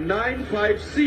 295C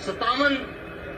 57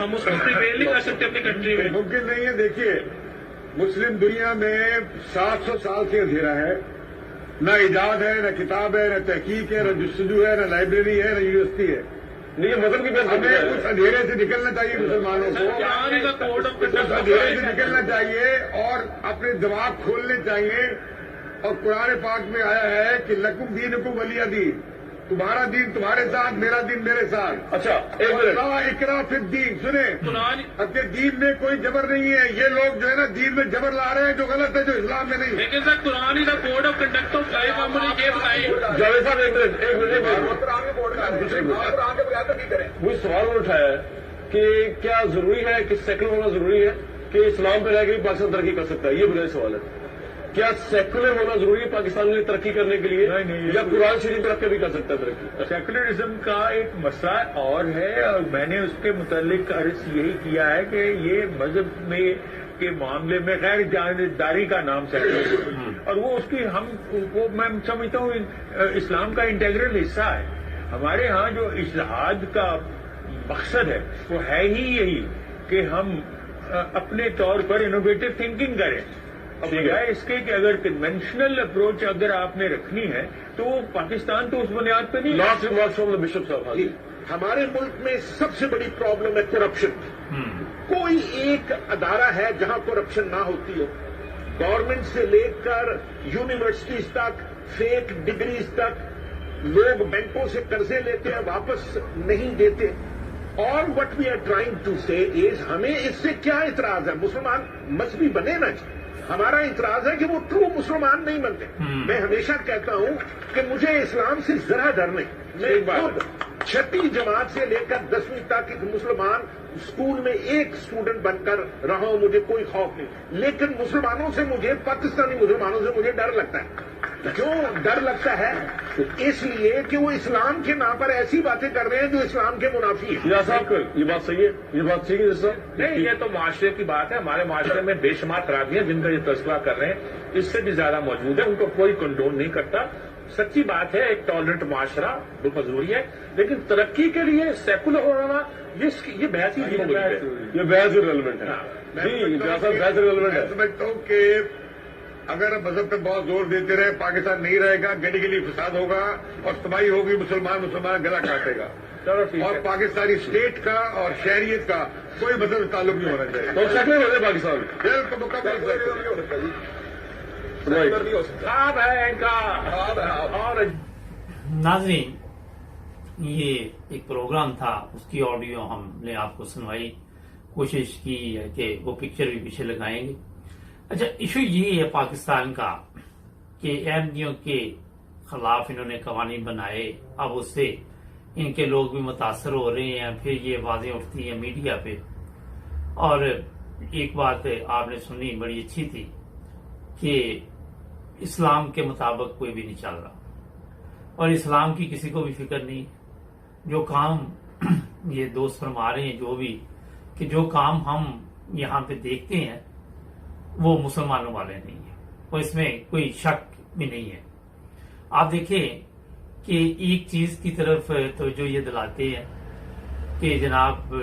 ہم اس کو prevail نہیں کر سکتے اپنی کنٹری میں؟ ممکن نہیں ہے. دیکھیے مسلم دنیا میں 700 سال سے اندھیرا ہے. نہ ایجاد ہے، نہ کتاب ہے، نہ تحقیق ہے، نہ جستجو ہے، نہ لائبریری ہے، نہ یونیورسٹی ہے. نہیں، یہ مذہب کی بات ہمیں اس اندھیرے سے نکلنا چاہیے مسلمانوں کو. اس اندھیرے سے نکلنا چاہیے اور اپنے دماغ کھولنے چاہیے. اور قرآن پاک میں آیا ہے کہ لکم دینکم ولی دین، تمہارا دین تمہارے ساتھ، میرا دین میرے ساتھ. اچھا ایک منٹ، لا اکراہ فی الدین. سنیں، قرآن اپنے دین میں کوئی جبر نہیں ہے. یہ لوگ جو ہے نا دین میں جبر لا رہے ہیں جو غلط ہے، جو اسلام میں نہیں. لیکن سر قرآن کا code of conduct of life ہم نے یہ بتائیں. جاوید صاحب ایک منٹ، وہ سوال اٹھایا ہے کہ کیا ضروری ہے کہ سیکولر ہونا ضروری ہے کہ اسلام پہ رہ کے بھی پاکستان ترقی کر سکتا ہے؟ یہ بنیادی سوال ہے. کیا سیکولر ہونا ضروری ہے پاکستان میں ترقی کرنے کے لیے، یا قرآن شریف رکھ کے بھی کر سکتا ہے ترقی؟ سیکولرزم کا ایک مسئلہ اور ہے، اور میں نے اس کے متعلق عرض یہی کیا ہے کہ یہ مذہب میں کے معاملے میں غیر جانبداری کا نام سیکولرزم، اور وہ اس کی میں سمجھتا ہوں اسلام کا انٹیگرل حصہ ہے. ہمارے ہاں جو اجتہاد کا مقصد ہے وہ ہے ہی یہی کہ ہم اپنے طور پر انوویٹو تھنکنگ کریں. اب بجائے اس کے کہ اگر کنونشنل اپروچ اگر آپ نے رکھنی ہے تو وہ پاکستان تو اس بنیاد پہ نہیں. Last remarks from the bishop صاحب. ہمارے ملک میں سب سے بڑی پرابلم ہے کرپشن. کوئی ایک ادارہ ہے جہاں کرپشن نہ ہوتی ہو. گورنمنٹ سے لے کر یونیورسٹیز تک، فیک ڈگریز تک، لوگ بینکوں سے قرضے لیتے ہیں واپس نہیں دیتے. اور what we are trying to say is, ہمیں اس سے کیا اعتراض ہے؟ مسلمان مذہبی بنے نا. ہمارا اعتراض ہے کہ وہ ٹرو مسلمان نہیں بنتے. میں ہمیشہ کہتا ہوں کہ مجھے اسلام سے ذرا ڈر نہیں. میں خود 6ٹھی جماعت سے لے کر 10ویں تک ایک مسلمان اسکول میں ایک اسٹوڈنٹ بن کر رہا ہوں، مجھے کوئی خوف نہیں. لیکن مسلمانوں سے مجھے، پاکستانی مسلمانوں سے مجھے ڈر لگتا ہے. کیوں ڈر لگتا ہے؟ اس لیے کہ وہ اسلام کے نام پر ایسی باتیں کر رہے ہیں جو اسلام کے منافی ہیں. یا صاحب یہ بات صحیح ہے، یہ بات صحیح ہے صاحب. نہیں، یہ تو معاشرے کی بات ہے. ہمارے معاشرے میں بے شمار خرابیاں جن کا یہ تذکرہ کر رہے ہیں اس سے بھی زیادہ موجود ہے. ان کو کوئی کنڈون نہیں کرتا. سچی بات ہے، ایک ٹالرنٹ معاشرہ بالکل ضروری ہے، لیکن ترقی کے لیے سیکولر ہونا یہ بحث ہی نہیں ہوئی ہے. یہ بحث ریلیونٹ ہے. جی جہاں صاحب بحث ریلیونٹ ہے. میں سمجھتا ہوں کہ اگر مذہب پہ بہت زور دیتے رہے پاکستان نہیں رہے گا. گلی گلی فساد ہوگا اور تباہی ہوگی. مسلمان گلا کاٹے گا. چلو ٹھیک اور ہے. پاکستانی اسٹیٹ کا اور شہریت کا کوئی مذہب تعلق نہیں ہونا چاہیے. تو سیکولر ہو جائے پاکستان. بالکل مکمل. خواب ہے ان کا. اور ناظرین، یہ ایک پروگرام تھا، اس کی آڈیو ہم نے آپ کو سنوائی. کوشش کی ہے کہ وہ پکچر بھی پیچھے لگائیں گے. اچھا، ایشو یہ ہے پاکستان کا کہ احمدیوں کے خلاف انہوں نے قوانین بنائے. اب اس سے ان کے لوگ بھی متاثر ہو رہے ہیں. پھر یہ باتیں اٹھتی ہیں میڈیا پہ. اور ایک بات آپ نے سنی بڑی اچھی تھی کہ اسلام کے مطابق کوئی بھی نہیں چل رہا، اور اسلام کی کسی کو بھی فکر نہیں. جو کام یہ دوست فرما رہے ہیں جو بھی، کہ جو کام ہم یہاں پہ دیکھتے ہیں وہ مسلمانوں والے نہیں ہیں، اور اس میں کوئی شک بھی نہیں ہے. آپ دیکھیں کہ ایک چیز کی طرف توجہ یہ دلاتے ہیں کہ جناب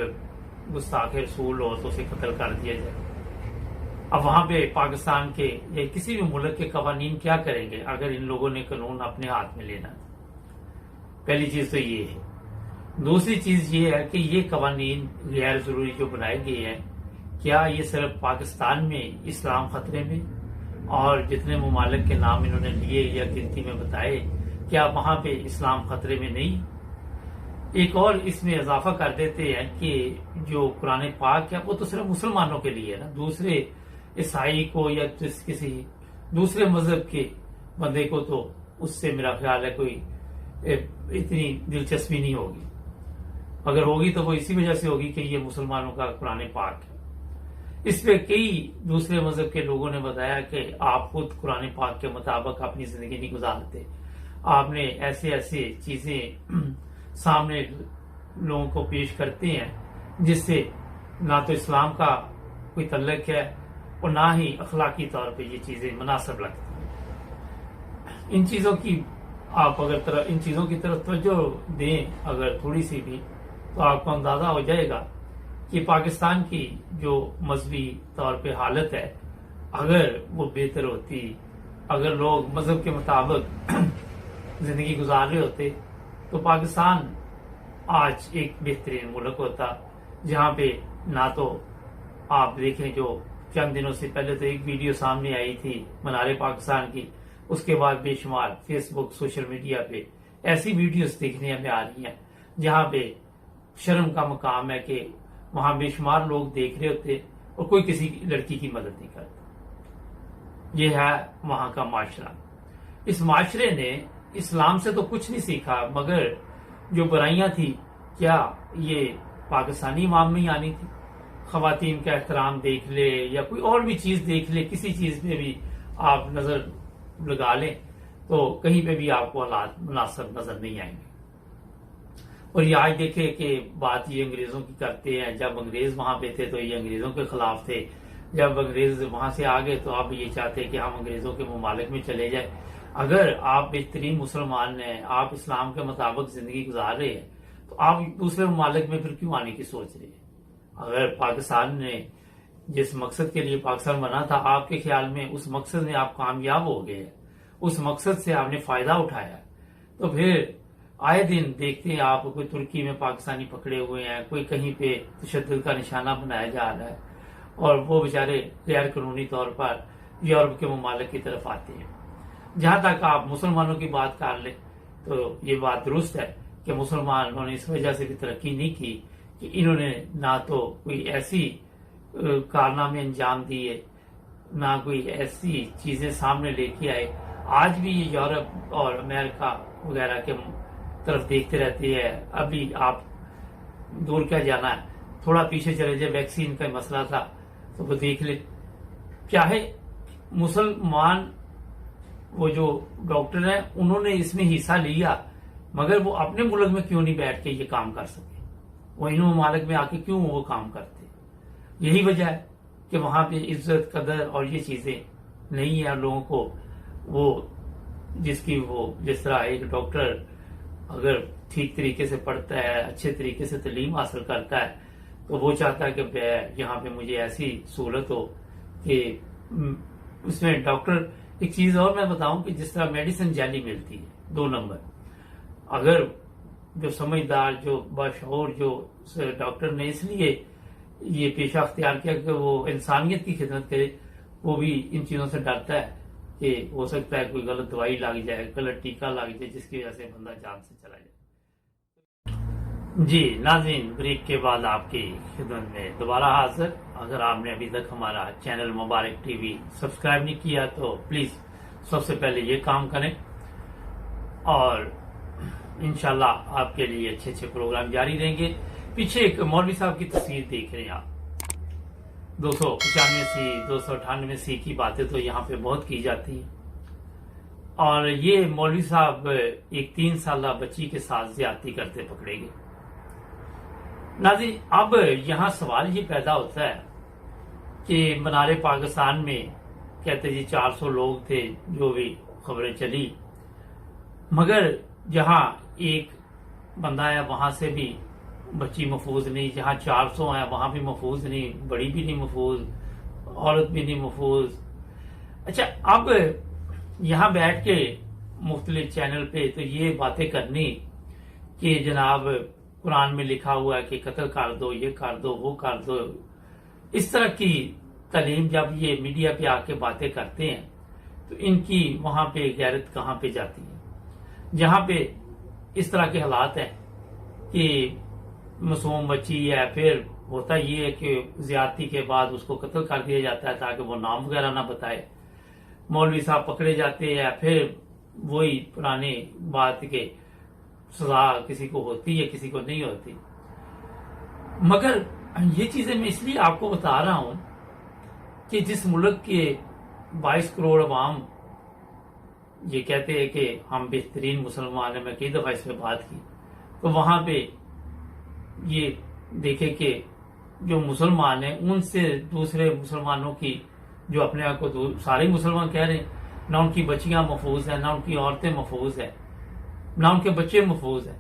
گستاخ رسول ہو تو اسے قتل کر دیا جائے. اب وہاں پہ پاکستان کے یا کسی بھی ملک کے قوانین کیا کریں گے اگر ان لوگوں نے قانون اپنے ہاتھ میں لینا؟ پہلی چیز تو یہ ہے. دوسری چیز یہ ہے کہ یہ قوانین غیر ضروری جو بنائے گئے ہیں، کیا یہ صرف پاکستان میں اسلام خطرے میں، اور جتنے ممالک کے نام انہوں نے لیے یا گنتی میں بتائے، کیا وہاں پہ اسلام خطرے میں نہیں؟ ایک اور اس میں اضافہ کر دیتے ہیں کہ جو قرآن پاک ہے وہ تو صرف مسلمانوں کے لیے ہے نا. دوسرے عیسائی کو یا کسی دوسرے مذہب کے بندے کو تو اس سے میرا خیال ہے کوئی اتنی دلچسپی نہیں ہوگی. اگر ہوگی تو وہ اسی وجہ سے ہوگی کہ یہ مسلمانوں کا قرآن پاک ہے. اس پہ کئی دوسرے مذہب کے لوگوں نے بتایا کہ آپ خود قرآن پاک کے مطابق اپنی زندگی نہیں گزارتے. آپ نے ایسے چیزیں سامنے لوگوں کو پیش کرتے ہیں جس سے نہ تو اسلام کا کوئی تعلق ہے اور نہ ہی اخلاقی طور پہ یہ چیزیں مناسب لگتی ہیں. ان چیزوں کی آپ اگر ان چیزوں کی طرف توجہ دیں اگر تھوڑی سی بھی، تو آپ کو اندازہ ہو جائے گا کہ کہ پاکستان کی جو مذہبی طور پہ حالت ہے اگر وہ بہتر ہوتی، اگر لوگ مذہب کے مطابق زندگی گزار رہے ہوتے تو پاکستان آج ایک بہترین ملک ہوتا، جہاں پہ نہ تو آپ دیکھیں جو چند دنوں سے پہلے تو ایک ویڈیو سامنے آئی تھی منارے پاکستان کی، اس کے بعد بے شمار فیس بک سوشل میڈیا پہ ایسی ویڈیوز دیکھنے ہمیں آ رہی ہیں جہاں پہ شرم کا مقام ہے کہ وہاں بے شمار لوگ دیکھ رہے ہوتے اور کوئی کسی لڑکی کی مدد نہیں کرتا۔ یہ ہے وہاں کا معاشرہ۔ اس معاشرے نے اسلام سے تو کچھ نہیں سیکھا، مگر جو برائیاں تھی کیا یہ پاکستانی عوام میں ہی آنی تھی؟ خواتین کا احترام دیکھ لے یا کوئی اور بھی چیز دیکھ لے، کسی چیز پہ بھی آپ نظر لگا لیں تو کہیں پہ بھی آپ کو حالات مناسب نظر نہیں آئیں گے۔ اور یہ آج دیکھیں کہ بات یہ انگریزوں کی کرتے ہیں، جب انگریز وہاں پہ تھے تو یہ انگریزوں کے خلاف تھے، جب انگریز وہاں سے آ گئے تو آپ یہ چاہتے ہیں کہ ہم انگریزوں کے ممالک میں چلے جائیں۔ اگر آپ بہترین مسلمان ہیں، آپ اسلام کے مطابق زندگی گزار رہے ہیں تو آپ دوسرے ممالک میں پھر کیوں آنے کی سوچ رہے ہیں؟ اگر پاکستان نے جس مقصد کے لیے پاکستان بنا تھا، آپ کے خیال میں اس مقصد میں آپ کامیاب ہو گئے، اس مقصد سے آپ نے فائدہ اٹھایا، تو پھر آئے دن دیکھتے ہیں آپ کوئی ترکی میں پاکستانی پکڑے ہوئے ہیں، کوئی کہیں پہ تشدد کا نشانہ بنایا جا رہا ہے اور وہ بیچارے غیر قانونی طور پر یورپ کے ممالک کی طرف آتے ہیں۔ جہاں تک آپ مسلمانوں کی بات کر لیں تو یہ بات درست ہے کہ مسلمانوں نے اس وجہ سے بھی ترقی نہیں کی کہ انہوں نے نہ تو کوئی ایسی کارنامے انجام دیے، نہ کوئی ایسی چیزیں سامنے لے کے آئے۔ آج بھی یہ یورپ اور امریکہ وغیرہ کے طرف دیکھتے رہتے ہیں۔ ابھی آپ دور کیا جانا ہے، تھوڑا پیچھے چلے جائے، ویکسین کا مسئلہ تھا تو وہ دیکھ لیں، چاہے مسلمان وہ جو ڈاکٹر ہیں انہوں نے اس میں حصہ لیا، مگر وہ اپنے ملک میں کیوں نہیں بیٹھ کے یہ کام کر سکے؟ وہ ان ممالک میں آ کے کیوں وہ کام کرتے؟ یہی وجہ ہے کہ وہاں پہ عزت قدر اور یہ چیزیں نہیں ہیں لوگوں کو۔ وہ جس طرح ایک ڈاکٹر اگر ٹھیک طریقے سے پڑھتا ہے، اچھے طریقے سے تعلیم حاصل کرتا ہے تو وہ چاہتا ہے کہ یہاں پہ مجھے ایسی سہولت ہو کہ اس میں ڈاکٹر، ایک چیز اور میں بتاؤں کہ جس طرح میڈیسن جعلی ملتی ہے 2 نمبر، اگر جو سمجھدار جو باشعور جو ڈاکٹر نے اس لیے یہ پیشہ اختیار کیا کہ وہ انسانیت کی خدمت کرے، وہ بھی ان چیزوں سے ڈرتا ہے کہ ہو سکتا ہے کوئی غلط دوائی لگ جائے، غلط ٹیکہ لگ جائے جس کی وجہ سے بندہ جان سے چلا جائے۔ جی ناظرین، بریک کے بعد آپ کی خدمت میں دوبارہ حاضر۔ اگر آپ نے ابھی تک ہمارا چینل مبارک ٹی وی سبسکرائب نہیں کیا تو پلیز سب سے پہلے یہ کام کریں، اور انشاءاللہ آپ کے لیے اچھے اچھے پروگرام جاری رہیں گے۔ پیچھے ایک مولوی صاحب کی تصویر دیکھ رہے ہیں آپ، 295C 298C کی باتیں تو یہاں پہ بہت کی جاتی ہیں، اور یہ مولوی صاحب ایک 3 سالہ بچی کے ساتھ زیادتی کرتے پکڑے گئے۔ ناظرین، اب یہاں سوال یہ پیدا ہوتا ہے کہ منارے پاکستان میں کہتے جی 400 لوگ تھے، جو بھی خبریں چلی، مگر جہاں ایک بندہ ہے وہاں سے بھی بچی محفوظ نہیں، جہاں 400 ہیں وہاں بھی محفوظ نہیں، بڑی بھی نہیں محفوظ، عورت بھی نہیں محفوظ۔ اچھا، اب یہاں بیٹھ کے مختلف چینل پہ تو یہ باتیں کرنی کہ جناب قرآن میں لکھا ہوا ہے کہ قتل کر دو، یہ کر دو، وہ کر دو، اس طرح کی تعلیم جب یہ میڈیا پہ آ کے باتیں کرتے ہیں تو ان کی وہاں پہ غیرت کہاں پہ جاتی ہے؟ جہاں پہ اس طرح کے حالات ہیں کہ معصوم بچی ہے، پھر ہوتا یہ ہے کہ زیادتی کے بعد اس کو قتل کر دیا جاتا ہے تاکہ وہ نام وغیرہ نہ بتائے، مولوی صاحب پکڑے جاتے ہیں، پھر وہی پرانی بات کہ سزا کسی کو ہوتی ہے کسی کو نہیں ہوتی۔ مگر یہ چیزیں میں اس لیے آپ کو بتا رہا ہوں کہ جس ملک کے 22 کروڑ عوام یہ کہتے ہیں کہ ہم بہترین مسلمان ہیں، میں کئی دفعہ اس پہ بات کی، تو وہاں پہ یہ دیکھیں کہ جو مسلمان ہیں ان سے دوسرے مسلمانوں کی جو اپنے آپ کو سارے مسلمان کہہ رہے ہیں، نہ ان کی بچیاں محفوظ ہیں، نہ ان کی عورتیں محفوظ ہیں، نہ ان کے بچے محفوظ ہیں۔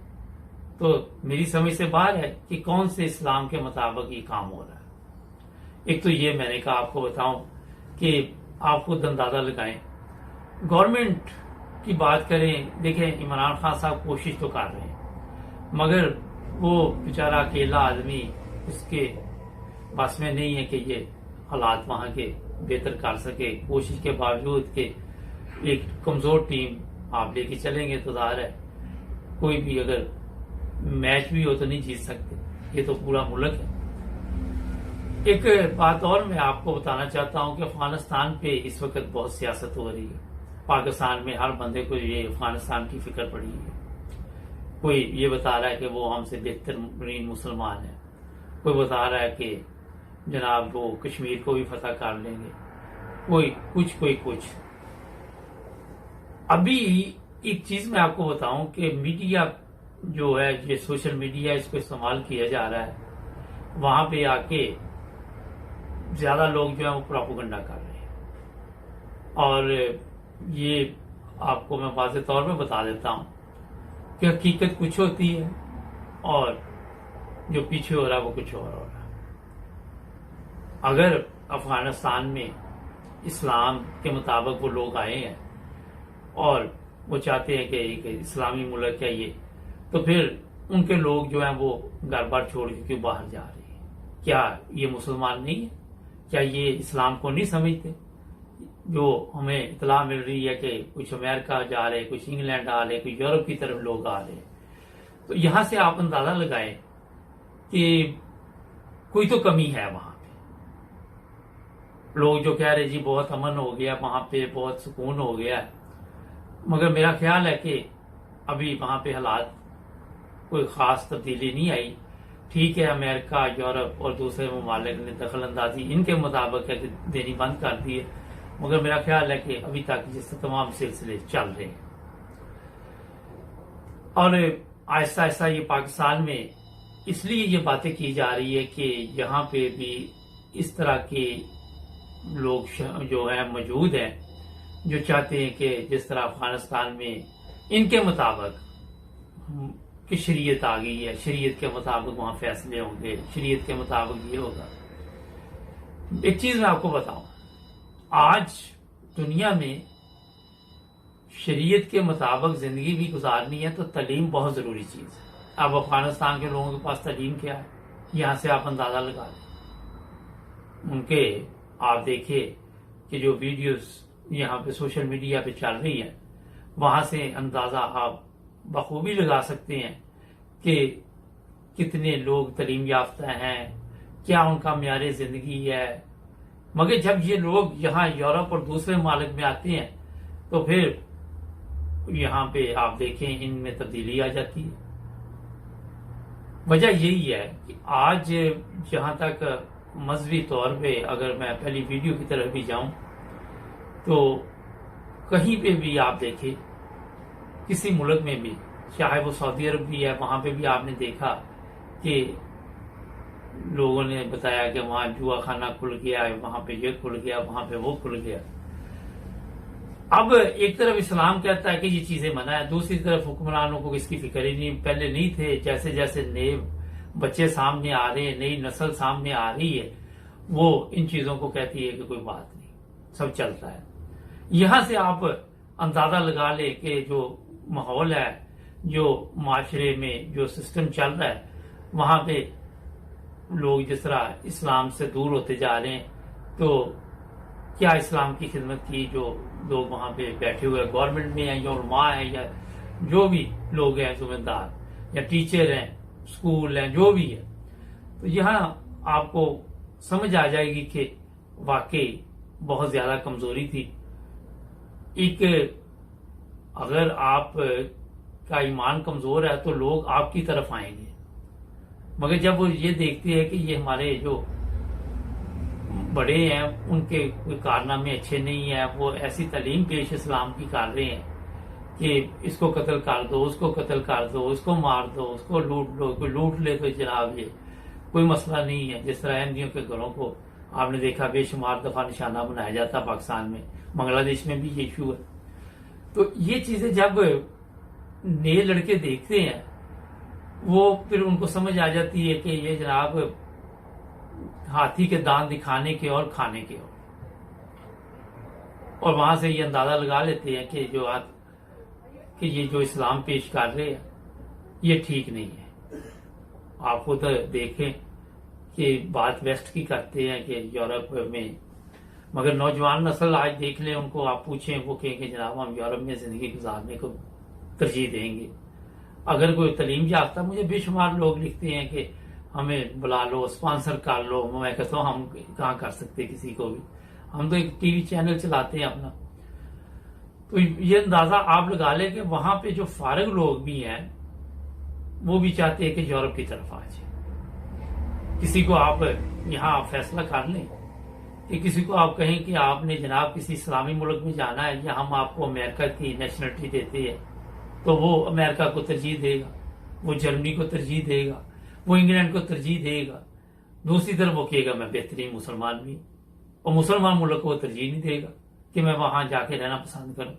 تو میری سمجھ سے باہر ہے کہ کون سے اسلام کے مطابق یہ کام ہو رہا ہے. ایک تو یہ میں نے کہا آپ کو بتاؤں کہ آپ خود اندازہ لگائیں. گورنمنٹ کی بات کریں، دیکھیں عمران خان صاحب کوشش تو کر رہے ہیں، مگر وہ بیچارہ اکیلا آدمی، اس کے بس میں نہیں ہے کہ یہ حالات وہاں کے بہتر کر سکے. کوشش کے باوجود کہ ایک کمزور ٹیم آپ لے کے چلیں گے تو ظاہر ہے کوئی بھی اگر میچ بھی ہو تو نہیں جیت سکتے. یہ تو پورا ملک ہے. ایک بات اور میں آپ کو بتانا چاہتا ہوں کہ افغانستان پہ اس وقت بہت سیاست ہو رہی ہے. پاکستان میں ہر بندے کو یہ افغانستان کی فکر پڑی ہے. کوئی یہ بتا رہا ہے کہ وہ ہم سے بہترین مسلمان ہیں، کوئی بتا رہا ہے کہ جناب وہ کشمیر کو بھی فتح کر لیں گے، کوئی کچھ. ابھی ایک چیز میں آپ کو بتاؤں کہ میڈیا جو ہے، یہ سوشل میڈیا، اس کو استعمال کیا جا رہا ہے. وہاں پہ آ کے زیادہ لوگ جو ہیں وہ پروپیگنڈا کر رہے ہیں. اور یہ آپ کو میں واضح طور پہ بتا دیتا ہوں کہ حقیقت کچھ ہوتی ہے اور جو پیچھے ہو رہا ہے وہ کچھ اور ہو رہا ہے. اگر افغانستان میں اسلام کے مطابق وہ لوگ آئے ہیں اور وہ چاہتے ہیں کہ ایک اسلامی ملک ہے یہ، تو پھر ان کے لوگ جو ہیں وہ گھر بار چھوڑ کے کیوں باہر جا رہے ہیں؟ کیا یہ مسلمان نہیں ہے؟ کیا یہ اسلام کو نہیں سمجھتے؟ جو ہمیں اطلاع مل رہی ہے کہ کچھ امریکہ جا رہے، کچھ انگلینڈ آ رہے، کچھ یورپ کی طرف لوگ آ رہے، تو یہاں سے آپ اندازہ لگائیں کہ کوئی تو کمی ہے وہاں پہ. لوگ جو کہہ رہے جی بہت امن ہو گیا وہاں پہ، بہت سکون ہو گیا، مگر میرا خیال ہے کہ ابھی وہاں پہ حالات کوئی خاص تبدیلی نہیں آئی. ٹھیک ہے امریکہ، یورپ اور دوسرے ممالک نے دخل اندازی ان کے مطابق ہے کہ دینی بند کر دی ہے، مگر میرا خیال ہے کہ ابھی تک جس سے تمام سلسلے چل رہے ہیں. اور آہستہ آہستہ یہ پاکستان میں اس لیے یہ باتیں کی جا رہی ہے کہ یہاں پہ بھی اس طرح کے لوگ جو ہیں موجود ہیں جو چاہتے ہیں کہ جس طرح افغانستان میں ان کے مطابق کہ شریعت آ گئی ہے، شریعت کے مطابق وہاں فیصلے ہوں گے، شریعت کے مطابق یہ ہوگا. ایک چیز میں آپ کو بتاؤں، آج دنیا میں شریعت کے مطابق زندگی بھی گزارنی ہے تو تعلیم بہت ضروری چیز ہے. اب افغانستان کے لوگوں کے پاس تعلیم کیا ہے، یہاں سے آپ اندازہ لگا لیں. ان کے آپ دیکھیں کہ جو ویڈیوز یہاں پہ سوشل میڈیا پہ چل رہی ہیں، وہاں سے اندازہ آپ بخوبی لگا سکتے ہیں کہ کتنے لوگ تعلیم یافتہ ہیں، کیا ان کا معیار زندگی ہے. مگر جب یہ لوگ یہاں یورپ اور دوسرے ممالک میں آتے ہیں تو پھر یہاں پہ آپ دیکھیں ان میں تبدیلی آ جاتی ہے. وجہ یہی ہے کہ آج جہاں تک مذہبی طور پہ اگر میں پہلی ویڈیو کی طرف بھی جاؤں تو کہیں پہ بھی آپ دیکھیں، کسی ملک میں بھی، چاہے وہ سعودی عرب بھی ہے، وہاں پہ بھی آپ نے دیکھا کہ لوگوں نے بتایا کہ وہاں جوا خانہ کھل گیا ہے، وہاں پہ یہ کھل گیا، وہاں پہ وہ کھل گیا. اب ایک طرف اسلام کہتا ہے کہ یہ چیزیں منع ہے، دوسری طرف حکمرانوں کو اس کی فکر ہی نہیں، پہلے نہیں تھے. جیسے جیسے نئے بچے سامنے آ رہے ہیں، نئی نسل سامنے آ رہی ہے، وہ ان چیزوں کو کہتی ہے کہ کوئی بات نہیں، سب چلتا ہے. یہاں سے آپ اندازہ لگا لیں کہ جو ماحول ہے، جو معاشرے میں جو سسٹم چل رہا ہے، وہاں پہ لوگ جس طرح اسلام سے دور ہوتے جا رہے ہیں، تو کیا اسلام کی خدمت کی جو لوگ وہاں پہ بیٹھے ہوئے گورنمنٹ میں ہیں یا علماء ہیں یا جو بھی لوگ ہیں ذمہ دار یا ٹیچر ہیں، اسکول ہیں، جو بھی ہے، تو یہاں آپ کو سمجھ آ جائے گی کہ واقعی بہت زیادہ کمزوری تھی. ایک اگر آپ کا ایمان کمزور ہے تو لوگ آپ کی طرف آئیں گے، مگر جب وہ یہ دیکھتے ہیں کہ یہ ہمارے جو بڑے ہیں ان کے کوئی کارنامے اچھے نہیں ہیں، وہ ایسی تعلیم پیش اسلام کی کر رہے ہیں کہ اس کو قتل کر دو، اس کو قتل کر دو، اس کو مار دو، اس کو لوٹ لو، کوئی لوٹ لے تو جناب یہ کوئی مسئلہ نہیں ہے. جس طرح احمدیوں کے گھروں کو آپ نے دیکھا بے شمار دفعہ نشانہ بنایا جاتا پاکستان میں، بنگلہ دیش میں بھی یہ ایشو ہے. تو یہ چیزیں جب نئے لڑکے دیکھتے ہیں وہ پھر ان کو سمجھ آ جاتی ہے کہ یہ جناب ہاتھی کے دانت دکھانے کے اور کھانے کے اور وہاں سے یہ اندازہ لگا لیتے ہیں کہ یہ جو اسلام پیش کر رہے ہیں یہ ٹھیک نہیں ہے. آپ خود دیکھیں کہ بات ویسٹ کی کرتے ہیں کہ یورپ میں، مگر نوجوان نسل آج دیکھ لیں، ان کو آپ پوچھیں وہ کہیں کہ جناب ہم یورپ میں زندگی گزارنے کو ترجیح دیں گے. اگر کوئی تعلیم یافتہ، مجھے بے شمار لوگ لکھتے ہیں کہ ہمیں بلا لو، اسپانسر کر لو. میں کہتا ہوں ہم کہاں کر سکتے کسی کو بھی، ہم تو ایک ٹی وی چینل چلاتے ہیں اپنا. تو یہ اندازہ آپ لگا لیں کہ وہاں پہ جو فارغ لوگ بھی ہیں وہ بھی چاہتے ہیں کہ یورپ کی طرف آ جائے. کسی کو آپ یہاں فیصلہ کر لیں کہ کسی کو آپ کہیں کہ آپ نے جناب کسی اسلامی ملک میں جانا ہے یا ہم آپ کو امریکہ کی نیشنلٹی دیتے ہیں، تو وہ امریکہ کو ترجیح دے گا، وہ جرمنی کو ترجیح دے گا، وہ انگلینڈ کو ترجیح دے گا. دوسری طرف وہ کہے گا میں بہترین مسلمان بھی، اور مسلمان ملک کو ترجیح نہیں دے گا کہ میں وہاں جا کے رہنا پسند کروں.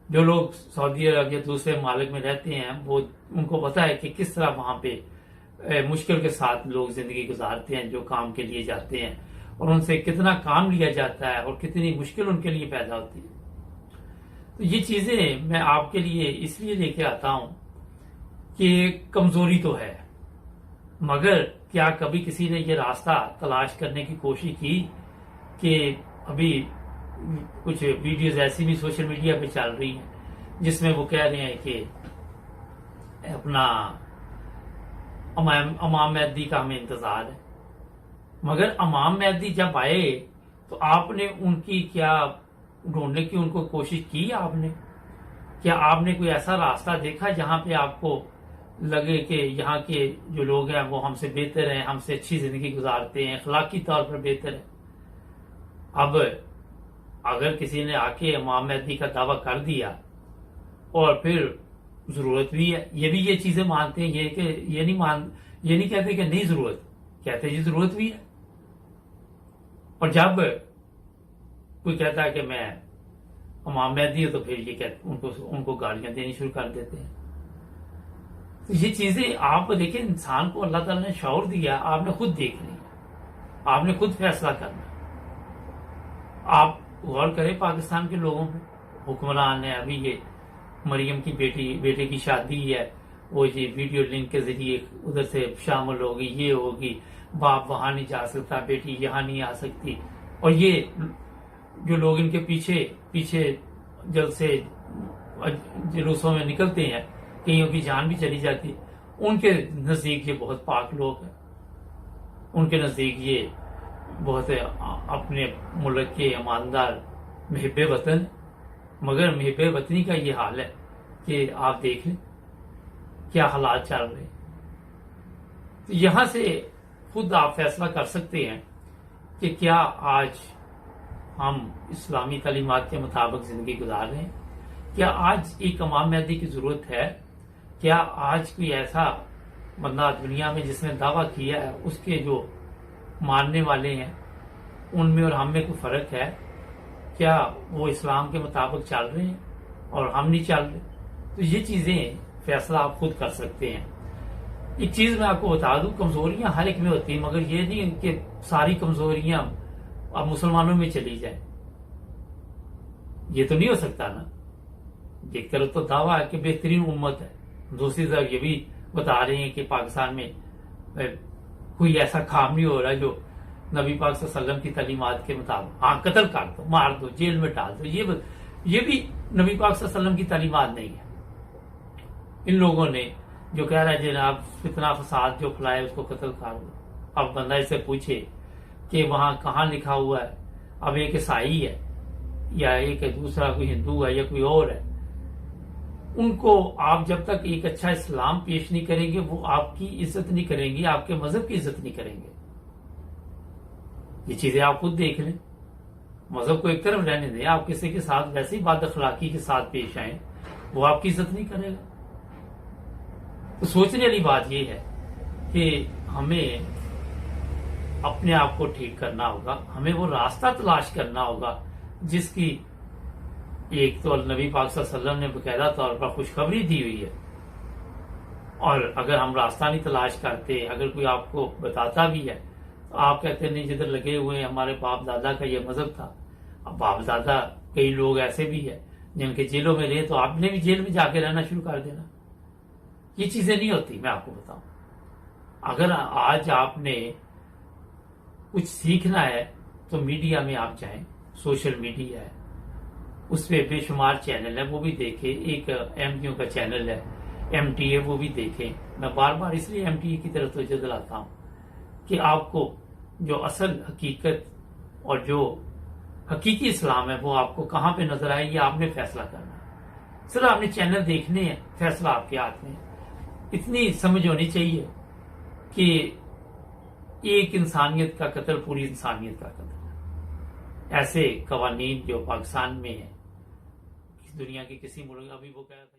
جو لوگ سعودی عرب یا دوسرے ممالک میں رہتے ہیں وہ ان کو پتا ہے کہ کس طرح وہاں پہ مشکل کے ساتھ لوگ زندگی گزارتے ہیں جو کام کے لیے جاتے ہیں، اور ان سے کتنا کام لیا جاتا ہے اور کتنی مشکل ان کے لیے پیدا ہوتی ہے. تو یہ چیزیں میں آپ کے لیے اس لیے لے کے آتا ہوں کہ کمزوری تو ہے، مگر کیا کبھی کسی نے یہ راستہ تلاش کرنے کی کوشش کی کہ ابھی کچھ ویڈیوز ایسی بھی سوشل میڈیا پہ چل رہی ہیں جس میں وہ کہہ رہے ہیں کہ اپنا امام مہدی کا ہمیں انتظار ہے. مگر امام مہدی جب آئے تو آپ نے ان کی کیا ڈھونڈنے کی ان کو کوشش کی؟ آپ نے کیا آپ نے کوئی ایسا راستہ دیکھا جہاں پہ آپ کو لگے کہ یہاں کے جو لوگ ہیں وہ ہم سے بہتر ہیں، ہم سے اچھی زندگی گزارتے ہیں، اخلاقی طور پر بہتر ہے؟ اب اگر کسی نے آ کے امام مہدی کا دعویٰ کر دیا اور پھر ضرورت بھی ہے، یہ بھی یہ چیزیں مانتے ہیں، یہ نہیں کہتے کہ نہیں ضرورت، کہتے ہیں یہ ضرورت بھی ہے. اور جب کوئی کہتا ہے کہ میں امام مہدی ہوں تو پھر یہ ان کو گالیاں دینی شروع کر دیتے ہیں. تو یہ چیزیں آپ دیکھیں، انسان کو اللہ تعالیٰ نے شعور دیا، آپ نے خود دیکھنی ہے، آپ نے خود فیصلہ کرنا. آپ غور کریں پاکستان کے لوگوں پہ، حکمران ہیں، ابھی یہ مریم کی بیٹے کی شادی ہے، وہ یہ ویڈیو لنک کے ذریعے ادھر سے شامل ہوگی، یہ ہوگی، باپ وہاں نہیں جا سکتا، بیٹی یہاں نہیں آ سکتی. اور یہ جو لوگ ان کے پیچھے جلد سے جلوسوں میں نکلتے ہیں، کئیوں کی جان بھی چلی جاتی، ان کے نزدیک یہ بہت پاک لوگ ہیں، ان کے نزدیک یہ بہت اپنے ملک کے ایماندار محب وطن. مگر محب وطنی کا یہ حال ہے کہ آپ دیکھ لیں کیا حالات چل رہے ہیں. تو یہاں سے خود آپ فیصلہ کر سکتے ہیں کہ کیا آج ہم اسلامی تعلیمات کے مطابق زندگی گزار رہے ہیں؟ کیا آج ایک امام مہدی کی ضرورت ہے؟ کیا آج کوئی ایسا بندہ دنیا میں جس نے دعویٰ کیا ہے اس کے جو ماننے والے ہیں ان میں اور ہم میں کوئی فرق ہے؟ کیا وہ اسلام کے مطابق چل رہے ہیں اور ہم نہیں چل رہے؟ تو یہ چیزیں فیصلہ آپ خود کر سکتے ہیں. ایک چیز میں آپ کو بتا دوں، کمزوریاں ہر ایک میں ہوتی ہیں، مگر یہ نہیں کہ ساری کمزوریاں اب مسلمانوں میں چلی جائیں. یہ تو نہیں ہو سکتا نا. ایک طرف تو دعویٰ ہے کہ بہترین امت ہے، دوسری طرف یہ بھی بتا رہے ہیں کہ پاکستان میں کوئی ایسا کام نہیں ہو رہا جو نبی پاک صلی اللہ علیہ وسلم کی تعلیمات کے مطابق. ہاں، قتل کر دو، مار دو، جیل میں ڈال دو، یہ بھی نبی پاک صلی اللہ علیہ وسلم کی تعلیمات نہیں ہے. ان لوگوں نے جو کہہ رہا ہے جناب فتنہ فساد جو پھیلائے اس کو قتل کر دو. اب بندہ اس سے پوچھے کہ وہاں کہاں لکھا ہوا ہے؟ اب ایک عیسائی ہے یا ایک دوسرا کوئی ہندو ہے یا کوئی اور ہے، ان کو آپ جب تک ایک اچھا اسلام پیش نہیں کریں گے وہ آپ کی عزت نہیں کریں گے، آپ کے مذہب کی عزت نہیں کریں گے. یہ چیزیں آپ خود دیکھ لیں. مذہب کو ایک طرف رہنے دیں، آپ کسی کے ساتھ ویسی بات اخلاقی کے ساتھ پیش آئیں، وہ آپ کی عزت نہیں کرے گا. تو سوچنے والی بات یہ ہے کہ ہمیں اپنے آپ کو ٹھیک کرنا ہوگا، ہمیں وہ راستہ تلاش کرنا ہوگا جس کی ایک تو نبی پاک صلی اللہ علیہ وسلم نے باقاعدہ طور پر خوشخبری دی ہوئی ہے اور اگر ہم راستہ نہیں تلاش کرتے، اگر کوئی آپ کو بتاتا بھی ہے تو آپ کہتے ہیں نہیں جدھر لگے ہوئے ہیں ہمارے باپ دادا کا یہ مذہب تھا. اب باپ دادا کئی لوگ ایسے بھی ہیں جن کے جیلوں میں رہے تو آپ نے بھی جیل میں جا کے رہنا شروع کر دینا. یہ چیزیں نہیں ہوتی. میں آپ کو بتاؤں، اگر آج آپ نے کچھ سیکھنا ہے تو میڈیا میں آپ جائیں، سوشل میڈیا ہے، اس پہ بے شمار چینل ہے، وہ بھی دیکھیں. ایک MTO کا چینل ہے MTA، وہ بھی دیکھیں. میں بار بار اس لیے MTA کی طرف توجہ دلاتا ہوں کہ آپ کو جو اصل حقیقت اور جو حقیقی اسلام ہے وہ آپ کو کہاں پہ نظر آئے، یہ آپ نے فیصلہ کرنا ہے. صرف آپ نے چینل دیکھنے ہیں، فیصلہ آپ کے ہاتھ میں. اتنی سمجھ ہونی چاہیے کہ ایک انسانیت کا قتل پوری انسانیت کا قتل ہے. ایسے قوانین جو پاکستان میں ہیں، دنیا کے کسی ملک ابھی وہ کہا تھا